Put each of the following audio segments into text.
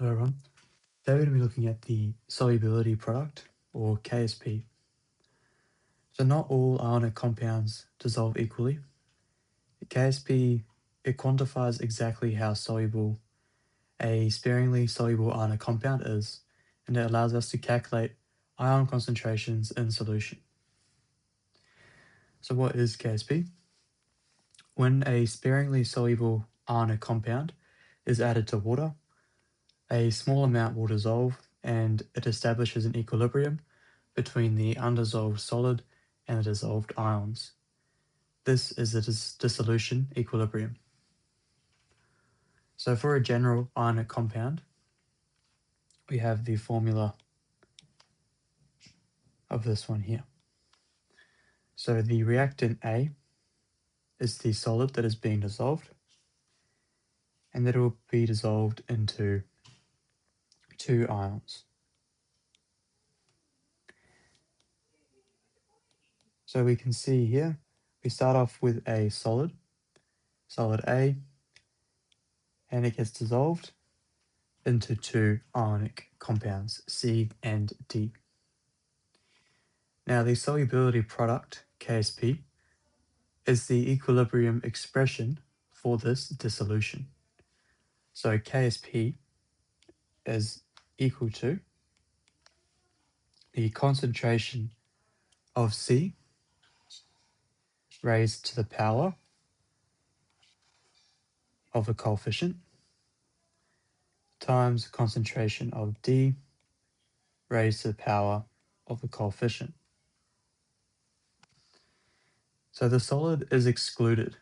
Hello everyone. Today we're going to be looking at the solubility product, or Ksp. So not all ionic compounds dissolve equally. The Ksp, it quantifies exactly how soluble a sparingly soluble ionic compound is, and it allows us to calculate ion concentrations in solution. So what is Ksp? When a sparingly soluble ionic compound is added to water, a small amount will dissolve and it establishes an equilibrium between the undissolved solid and the dissolved ions. This is the dissolution equilibrium. So for a general ionic compound, we have the formula of this one here. So the reactant A is the solid that is being dissolved, and that it will be dissolved into two ions. So we can see here, we start off with a solid A, and it gets dissolved into two ionic compounds, C and D. Now the solubility product, Ksp, is the equilibrium expression for this dissolution. So Ksp is equal to the concentration of C raised to the power of a coefficient times concentration of D raised to the power of a coefficient. So the solid is excluded.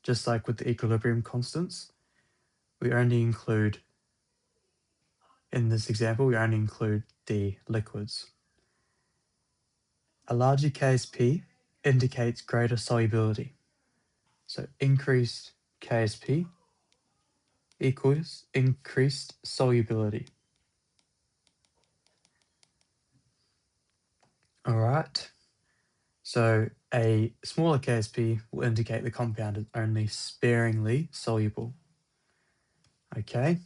Just like with the equilibrium constants, we only include, in this example, we only include the liquids. A larger Ksp indicates greater solubility. So increased Ksp equals increased solubility. All right. So a smaller Ksp will indicate the compound is only sparingly soluble. Okay.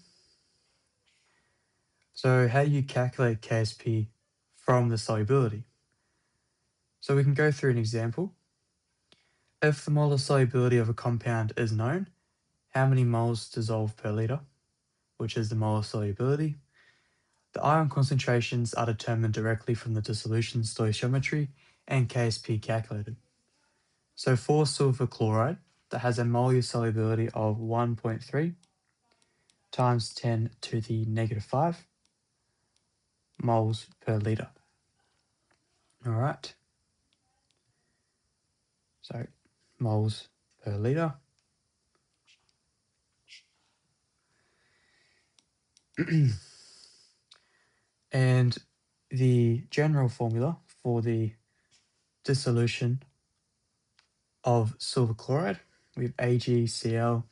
So how do you calculate Ksp from the solubility? So we can go through an example. If the molar solubility of a compound is known, how many moles dissolve per liter, which is the molar solubility, the ion concentrations are determined directly from the dissolution stoichiometry and Ksp calculated. So for silver chloride, that has a molar solubility of 1.3 times 10 to the negative 5 moles per liter. All right. So moles per liter. And the general formula for the dissolution of silver chloride, we have AgCl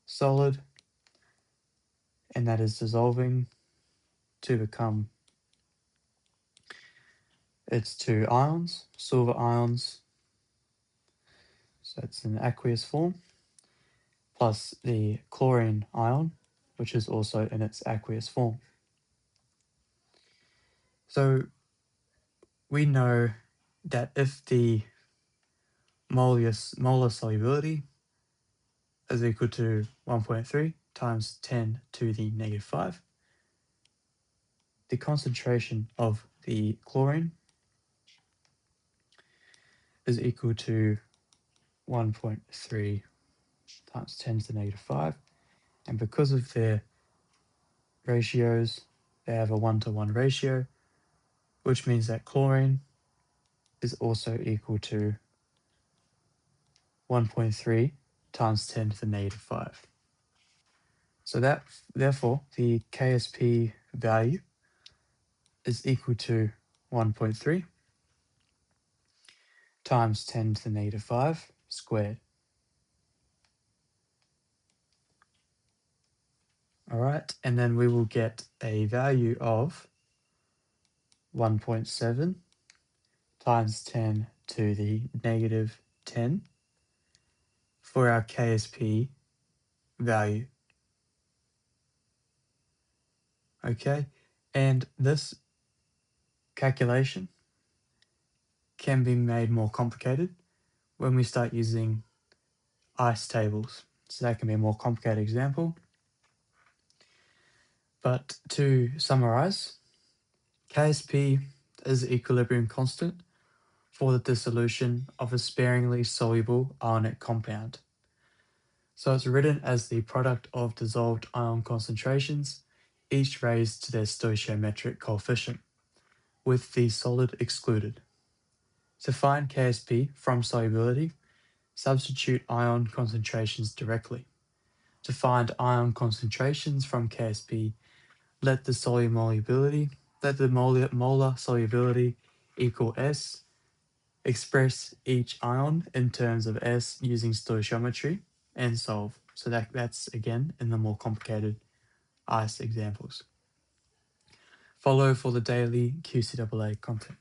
solid, and that is dissolving to become its two ions, silver ions, so it's in aqueous form, plus the chlorine ion, which is also in its aqueous form. So we know that if the molar solubility is equal to 1.3 times 10 to the negative 5, the concentration of the chlorine is equal to 1.3 times 10 to the negative 5. And because of their ratios, they have a 1-to-1 ratio, which means that chlorine is also equal to 1.3 times 10 to the negative 5. So that, therefore, the Ksp value is equal to 1.3 times 10 to the negative 5 squared. All right, and then we will get a value of 1.7 times 10 to the negative 10 for our Ksp value. Okay, and this calculation can be made more complicated when we start using ice tables. So that can be a more complicated example. But to summarize, Ksp is the equilibrium constant for the dissolution of a sparingly soluble ionic compound. So it's written as the product of dissolved ion concentrations, each raised to their stoichiometric coefficient, with the solid excluded. To find Ksp from solubility, substitute ion concentrations directly. To find ion concentrations from Ksp, let the molar solubility equal S. Express each ion in terms of S using stoichiometry and solve. So that's again in the more complicated ice examples. Follow for the daily QCAA content.